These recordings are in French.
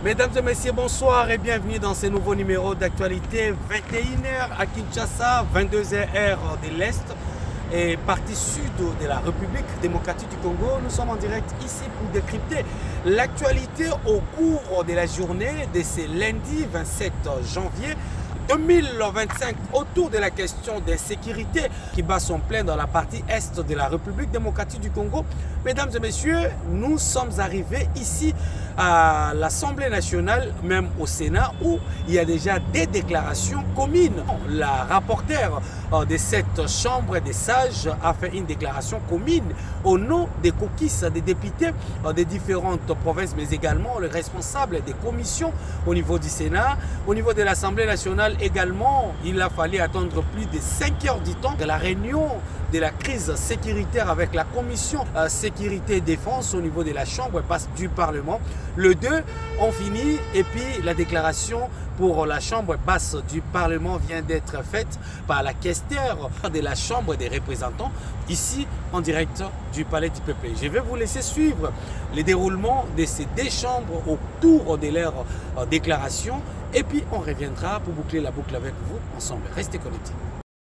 Mesdames et messieurs, bonsoir et bienvenue dans ce nouveau numéro d'actualité. 21h à Kinshasa, 22h heure de l'Est et partie sud de la République démocratique du Congo. Nous sommes en direct ici pour décrypter l'actualité au cours de la journée de ce lundi 27 janvier 2025 autour de la question de sécurité qui bat son plein dans la partie est de la République démocratique du Congo. Mesdames et messieurs, nous sommes arrivés ici à l'Assemblée nationale, même au Sénat, où il y a déjà des déclarations communes. La rapporteure de cette chambre des sages a fait une déclaration commune au nom des caucus des députés des différentes provinces, mais également les responsables des commissions au niveau du Sénat, au niveau de l'Assemblée nationale également. Il a fallu attendre plus de 5 heures du temps de la réunion de la crise sécuritaire avec la commission sécurité et défense au niveau de la chambre basse du Parlement. Le 2 ont fini et puis la déclaration pour la chambre basse du Parlement vient d'être faite par la questeur de la chambre des représentants ici en direct du palais du peuple. Je vais vous laisser suivre le déroulement de ces deux chambres autour de leur déclaration et puis on reviendra pour boucler la boucle avec vous ensemble. Restez connectés.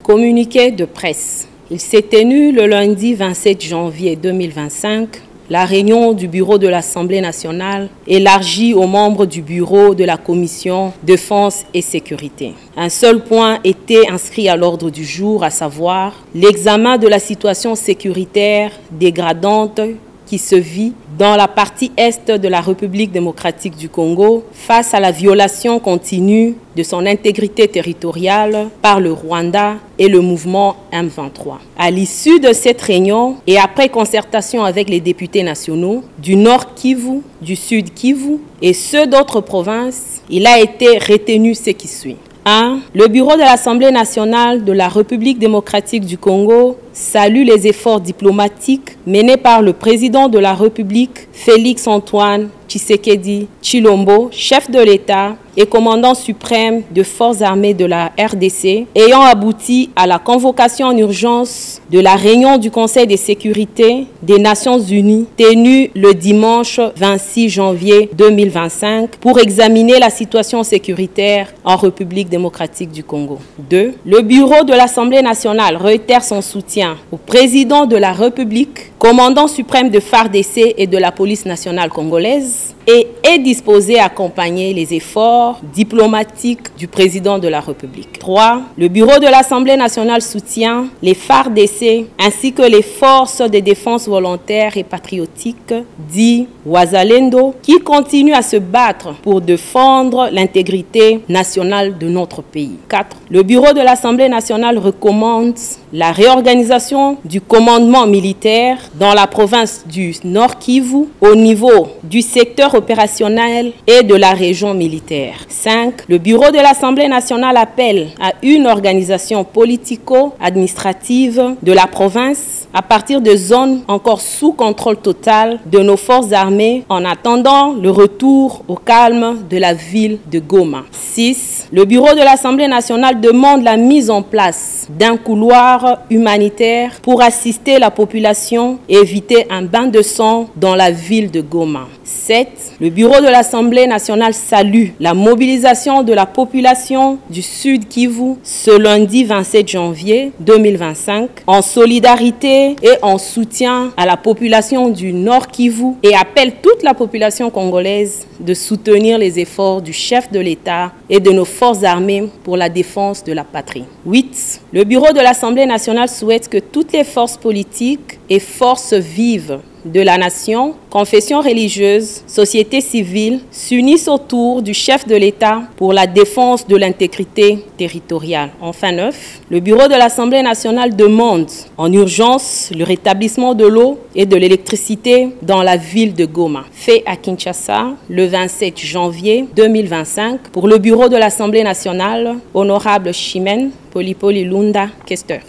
Communiqué de presse. Il s'est tenu le lundi 27 janvier 2025 la réunion du bureau de l'Assemblée nationale élargie aux membres du bureau de la commission défense et sécurité. Un seul point était inscrit à l'ordre du jour, à savoir l'examen de la situation sécuritaire dégradante qui se vit dans la partie est de la République démocratique du Congo face à la violation continue de son intégrité territoriale par le Rwanda et le mouvement M23. À l'issue de cette réunion et après concertation avec les députés nationaux du Nord Kivu, du Sud Kivu et ceux d'autres provinces, il a été retenu ce qui suit. 1. Le bureau de l'Assemblée nationale de la République démocratique du Congo salue les efforts diplomatiques menés par le président de la République, Félix Antoine Tshisekedi Tshilombo, chef de l'État et commandant suprême de forces armées de la RDC, ayant abouti à la convocation en urgence de la réunion du Conseil de sécurité des Nations Unies tenue le dimanche 26 janvier 2025 pour examiner la situation sécuritaire en République démocratique du Congo. 2. Le bureau de l'Assemblée nationale réitère son soutien au président de la République, commandant suprême de FARDC et de la police nationale congolaise, et est disposé à accompagner les efforts diplomatiques du président de la République. 3. Le bureau de l'Assemblée nationale soutient les FARDC ainsi que les forces de défense volontaires et patriotiques, dit Wazalendo, qui continuent à se battre pour défendre l'intégrité nationale de notre pays. 4. Le bureau de l'Assemblée nationale recommande la réorganisation du commandement militaire dans la province du Nord Kivu au niveau du secteur opérationnel et de la région militaire. 5. Le bureau de l'Assemblée nationale appelle à une organisation politico-administrative de la province à partir de zones encore sous contrôle total de nos forces armées en attendant le retour au calme de la ville de Goma. 6. Le bureau de l'Assemblée nationale demande la mise en place d'un couloir humanitaire pour assister la population et éviter un bain de sang dans la ville de Goma. 7. Le bureau de l'Assemblée nationale salue la mobilisation de la population du Sud Kivu ce lundi 27 janvier 2025 en solidarité et en soutien à la population du Nord Kivu et appelle toute la population congolaise de soutenir les efforts du chef de l'État et de nos forces armées pour la défense de la patrie. 8. Le bureau de l'Assemblée nationale souhaite que toutes les forces politiques et forces vives de la nation, confessions religieuses, société civile s'unissent autour du chef de l'État pour la défense de l'intégrité territoriale. Enfin 9. Le bureau de l'Assemblée nationale demande en urgence le rétablissement de l'eau et de l'électricité dans la ville de Goma. Fait à Kinshasa le 27 janvier 2025 pour le bureau de l'Assemblée nationale, honorable Chimène Polipoli Lunda, questeur.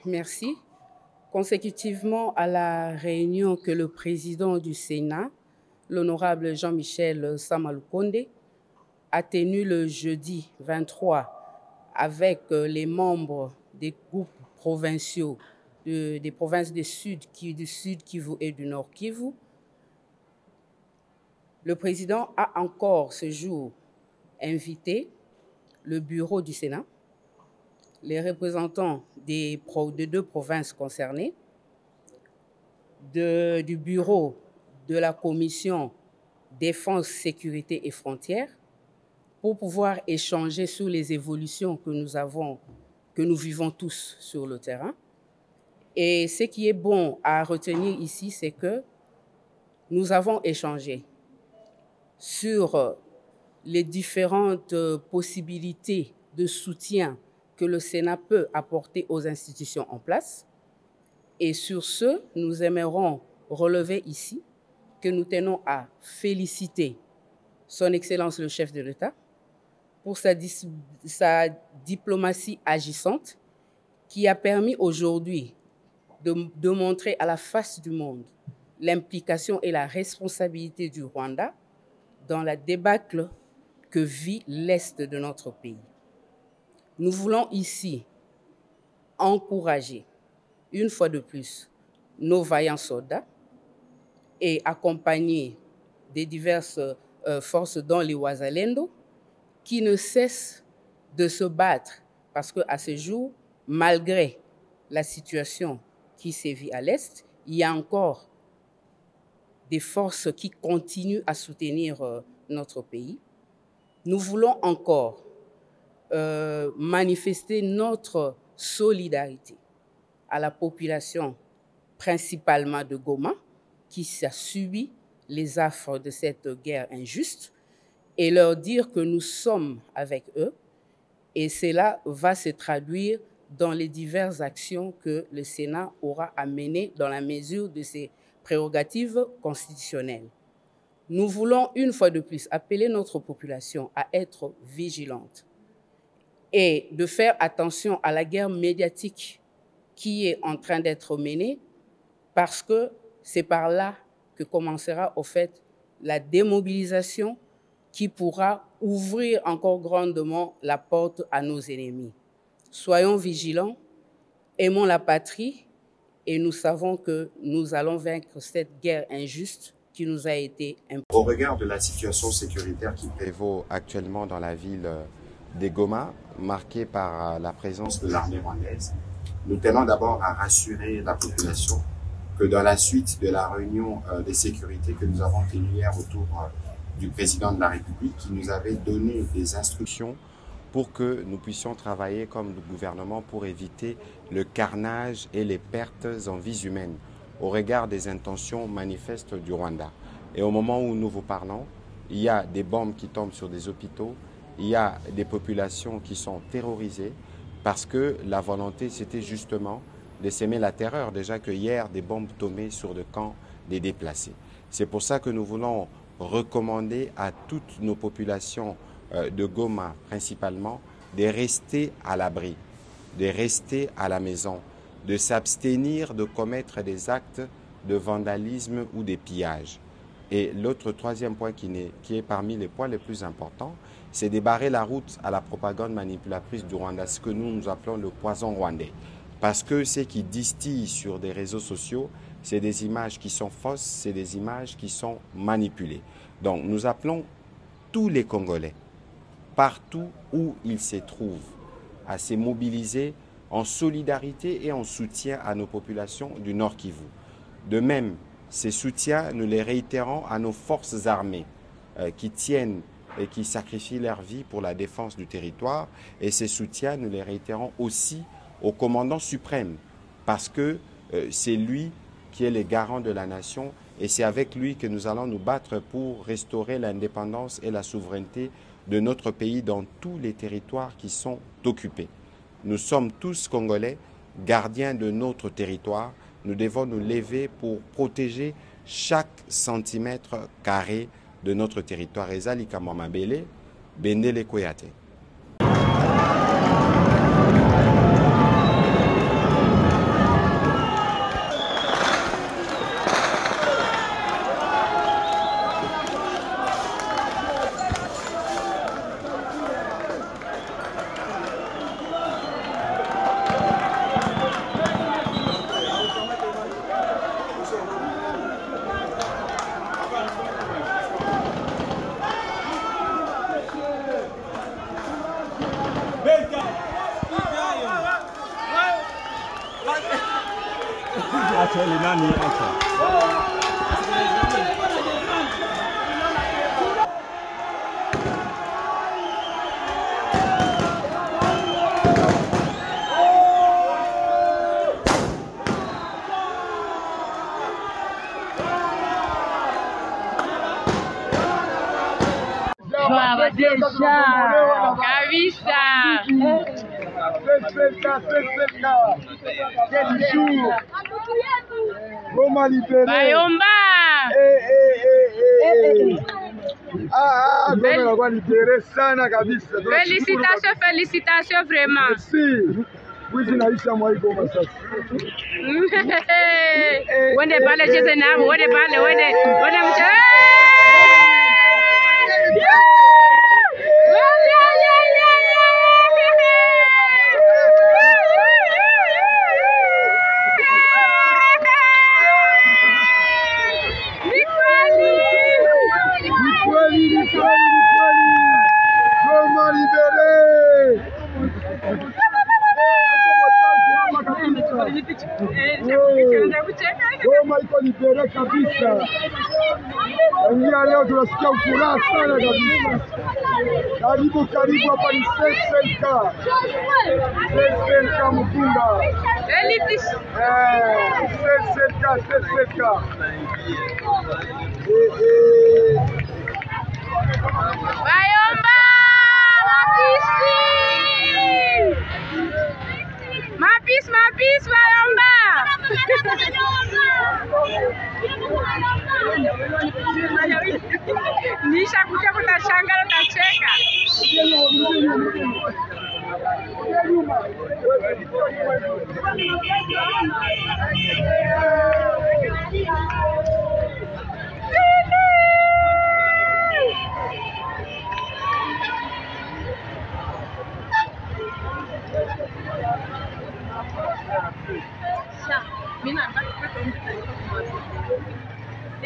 Merci. Consécutivement à la réunion que le président du Sénat, l'honorable Jean-Michel Samalukonde, a tenue le jeudi 23 avec les membres des groupes provinciaux des provinces du Sud Kivu et du Nord Kivu, Le président a encore ce jour invité le bureau du Sénat, les représentants des deux provinces concernées, du bureau de la commission Défense, Sécurité et Frontières pour pouvoir échanger sur les évolutions que nous vivons tous sur le terrain. Et ce qui est bon à retenir ici, c'est que nous avons échangé sur les différentes possibilités de soutien que le Sénat peut apporter aux institutions en place. Et sur ce, nous aimerions relever ici que nous tenons à féliciter Son Excellence le chef de l'État pour sa diplomatie agissante qui a permis aujourd'hui de montrer à la face du monde l'implication et la responsabilité du Rwanda dans la débâcle que vit l'Est de notre pays. Nous voulons ici encourager, une fois de plus, nos vaillants soldats et accompagner des diverses forces dont les Wazalendo qui ne cessent de se battre parce qu'à ce jour, malgré la situation qui sévit à l'Est, il y a encore des forces qui continuent à soutenir notre pays. Nous voulons encore manifester notre solidarité à la population, principalement de Goma, qui a subi les affres de cette guerre injuste, et leur dire que nous sommes avec eux, et cela va se traduire dans les diverses actions que le Sénat aura à mener dans la mesure de ses prérogatives constitutionnelles. Nous voulons une fois de plus appeler notre population à être vigilante et de faire attention à la guerre médiatique qui est en train d'être menée, parce que c'est par là que commencera au fait la démobilisation qui pourra ouvrir encore grandement la porte à nos ennemis. Soyons vigilants, aimons la patrie et nous savons que nous allons vaincre cette guerre injuste qui nous a été imposée. Au regard de la situation sécuritaire qui prévaut actuellement dans la ville de Goma, marquée par la présence de l'armée rwandaise, nous tenons d'abord à rassurer la population que dans la suite de la réunion de sécurité que nous avons tenue hier autour du président de la République, qui nous avait donné des instructions pour que nous puissions travailler comme le gouvernement pour éviter le carnage et les pertes en vies humaines au regard des intentions manifestes du Rwanda. Et au moment où nous vous parlons, il y a des bombes qui tombent sur des hôpitaux, il y a des populations qui sont terrorisées parce que la volonté, c'était justement de s'aimer la terreur. Déjà que hier, des bombes tombaient sur le camp des déplacés. C'est pour ça que nous voulons recommander à toutes nos populations de Goma principalement de rester à l'abri, de rester à la maison, de s'abstenir de commettre des actes de vandalisme ou de pillage. Et l'autre troisième point qui est parmi les points les plus importants, c'est de barrer la route à la propagande manipulatrice du Rwanda, ce que nous appelons le poison rwandais. Parce que ce qui distille sur des réseaux sociaux, c'est des images qui sont fausses, c'est des images qui sont manipulées. Donc nous appelons tous les Congolais, partout où ils se trouvent, à se mobiliser en solidarité et en soutien à nos populations du Nord Kivu. De même, ces soutiens, nous les réitérons à nos forces armées qui tiennent et qui sacrifient leur vie pour la défense du territoire. Et ces soutiens, nous les réitérons aussi au commandant suprême, parce que c'est lui qui est le garant de la nation et c'est avec lui que nous allons nous battre pour restaurer l'indépendance et la souveraineté de notre pays dans tous les territoires qui sont occupés. Nous sommes tous Congolais, gardiens de notre territoire. Nous devons nous lever pour protéger chaque centimètre carré de notre territoire. Ezali Kamamabele, Bendele Koyate. Goma libéré. Bayomba. Goma libéré sana kabisa. Félicitations, félicitations vraiment. Merci. Oui, zinaisha mwa Goma sasa. Wende pale cheze nao, wende pale, wende mche. Goma libéré. Goma iko libere kabisa. Tangia leo tunasikia furaha sana kabisa. Karibu hapa ni SSLK. SSLK Mukunda. SSLK. Bayomba! Mapis, Bayomba! Nisha kuja kutashangala utacheka.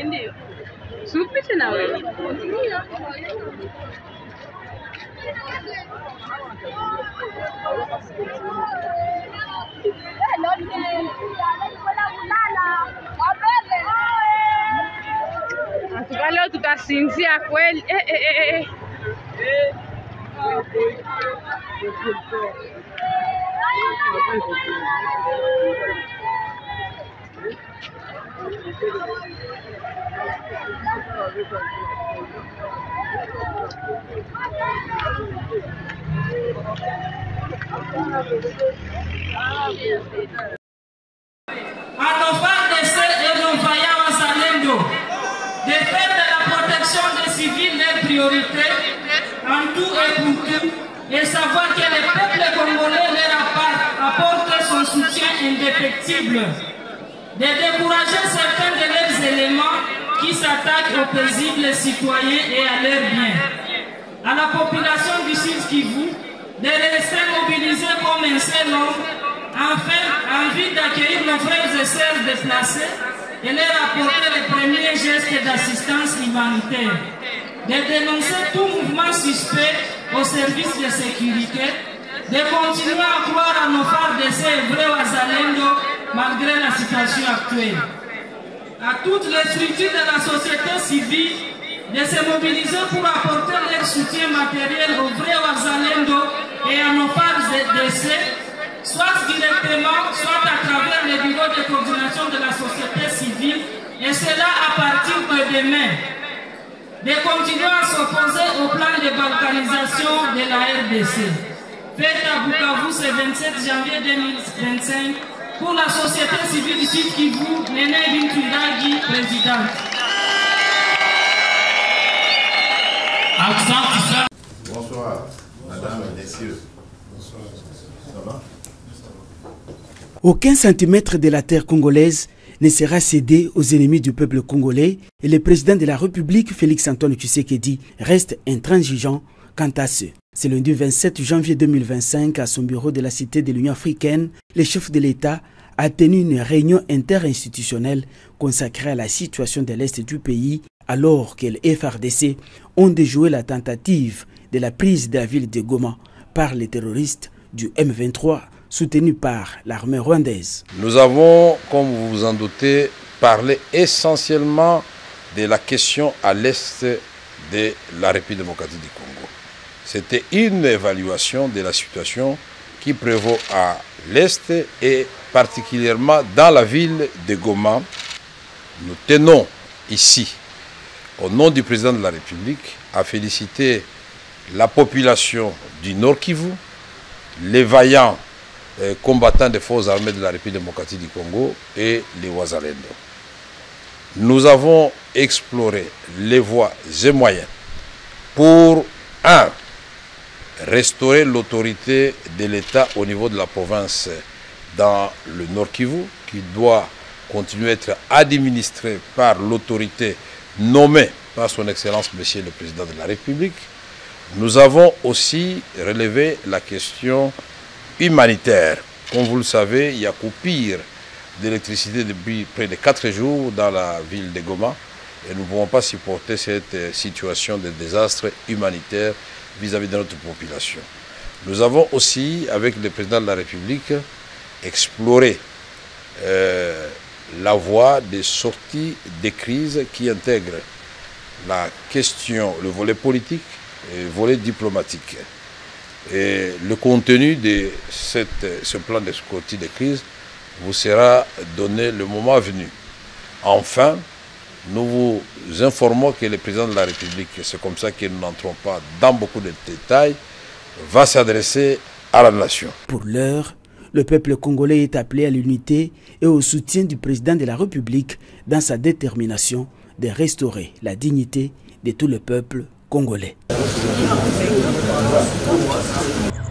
Ndio. Supite na wewe. Leo tutasinzia kweli. À nos frères et nos vaillants wazalendo, de faire de la protection des civils leur priorité en tout et pour tout, et savoir que le peuple congolais leur apporte son soutien indéfectible, de décourager certains de leurs éléments qui s'attaquent aux paisibles citoyens et à leurs biens. À la population du Sud Kivu, de rester mobilisés comme un seul homme, en vue d'accueillir nos frères et sœurs déplacés et leur apporter les premiers gestes d'assistance humanitaire, de dénoncer tout mouvement suspect au service de sécurité, de continuer à croire à nos frères de ces vrais wazalendo malgré la situation actuelle. À toutes les structures de la société civile de se mobiliser pour apporter leur soutien matériel aux vrais wazalendo et à nos frères d'essai, soit directement, soit à travers les bureaux de coordination de la société civile, et cela à partir de demain. De continuer à s'opposer au plan de balkanisation de la RDC. Fête à Bukavu ce 27 janvier 2025 pour la société civile du Sud Kivu, Néné Bintouidagi, présidente. Bonsoir, madame et messieurs. Bonsoir. Ça va? Aucun centimètre de la terre congolaise ne sera cédé aux ennemis du peuple congolais et le président de la République, Félix-Antoine Tshisekedi, reste intransigeant quant à ce. C'est lundi 27 janvier 2025, à son bureau de la Cité de l'Union africaine, le chef de l'État a tenu une réunion interinstitutionnelle consacrée à la situation de l'Est du pays, alors que les FARDC ont déjoué la tentative de la prise de la ville de Goma par les terroristes du M23 soutenue par l'armée rwandaise. Nous avons, comme vous vous en doutez, parlé essentiellement de la question à l'est de la République démocratique du Congo. C'était une évaluation de la situation qui prévaut à l'est et particulièrement dans la ville de Goma. Nous tenons ici, au nom du président de la République, à féliciter la population du Nord Kivu, les vaillants combattants des forces armées de la République démocratique du Congo et les Wazalendo. Nous avons exploré les voies et moyens pour, restaurer l'autorité de l'État au niveau de la province dans le Nord Kivu, qui doit continuer à être administré par l'autorité nommée par son Excellence Monsieur le Président de la République. Nous avons aussi relevé la question humanitaire. Comme vous le savez, il y a coupure d'électricité depuis près de 4 jours dans la ville de Goma et nous ne pouvons pas supporter cette situation de désastre humanitaire vis-à-vis de notre population. Nous avons aussi, avec le président de la République, exploré la voie des sorties des crises qui intègrent la question, le volet politique et le volet diplomatique. Et le contenu de ce plan de sortie des crises vous sera donné le moment venu. Enfin, nous vous informons que le président de la République, c'est comme ça que nous n'entrons pas dans beaucoup de détails, va s'adresser à la nation. Pour l'heure, le peuple congolais est appelé à l'unité et au soutien du président de la République dans sa détermination de restaurer la dignité de tout le peuple congolais.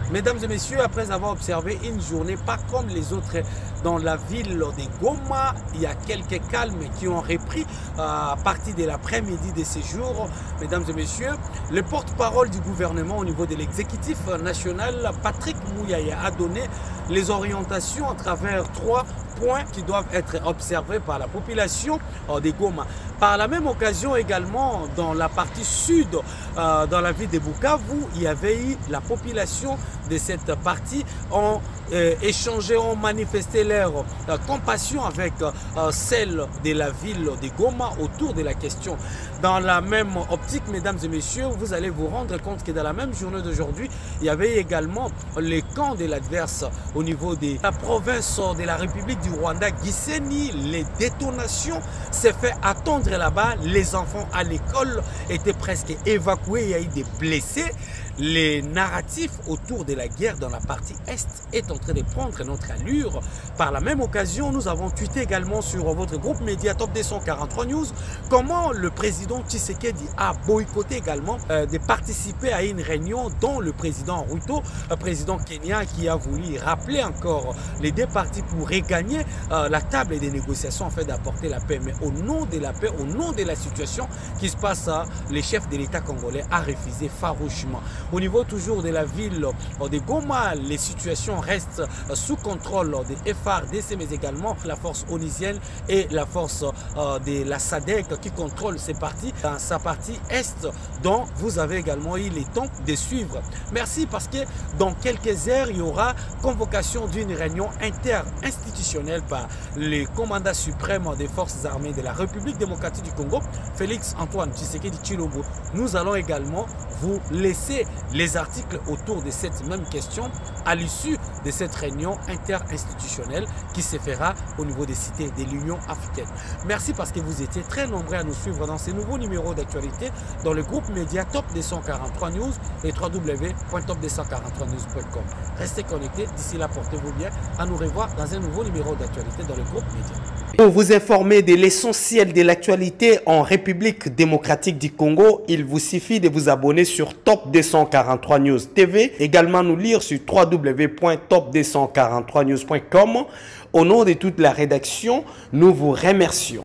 Mesdames et messieurs, après avoir observé une journée pas comme les autres dans la ville de Goma, il y a quelques calmes qui ont repris à partir de l'après-midi de ces jours. Mesdames et messieurs, le porte-parole du gouvernement au niveau de l'exécutif national, Patrick Mouyaya, a donné les orientations à travers 3 points qui doivent être observés par la population de Goma. Par la même occasion également, dans la partie sud, dans la ville de Bukavu, il y avait eu la population de cette partie ont échangé, ont manifesté leur compassion avec celle de la ville de Goma autour de la question. Dans la même optique, mesdames et messieurs, vous allez vous rendre compte que dans la même journée d'aujourd'hui, il y avait également les camps de l'adverse au niveau de la province de la République du Rwanda, Gisenyi. Les détonations s'est fait attendre là-bas. Les enfants à l'école étaient presque évacués. Il y a eu des blessés. Les narratifs autour de la guerre dans la partie Est est en train de prendre notre allure. Par la même occasion, nous avons tweeté également sur votre groupe média Top 243 News comment le président Tshisekedi a boycotté également de participer à une réunion dont le président Ruto, président kenyan, qui a voulu rappeler encore les 2 parties pour regagner la table des négociations afin d'apporter la paix. Mais au nom de la paix, au nom de la situation qui se passe, les chefs de l'État congolais a refusé farouchement. Au niveau toujours de la ville de Goma, les situations restent sous contrôle des FARDC, mais également la force onusienne et la force de la SADC qui contrôle ces parties dans sa partie Est, dont vous avez également eu le temps de suivre. Merci parce que dans quelques heures, il y aura convocation d'une réunion interinstitutionnelle par le commandant suprême des forces armées de la République démocratique du Congo, Félix Antoine Tshisekedi Tshilombo. Nous allons également vous laisser les articles autour de cette même question à l'issue de cette réunion interinstitutionnelle qui se fera au niveau des cités de l'Union africaine. Merci parce que vous étiez très nombreux à nous suivre dans ces nouveaux numéros d'actualité dans le groupe média Top 243 News et www.top243news.com. Restez connectés, d'ici là portez-vous bien, à nous revoir dans un nouveau numéro d'actualité dans le groupe média. Pour vous informer de l'essentiel de l'actualité en République démocratique du Congo, il vous suffit de vous abonner sur Top 243 News TV, également nous lire sur www.top243news.com. Au nom de toute la rédaction, nous vous remercions.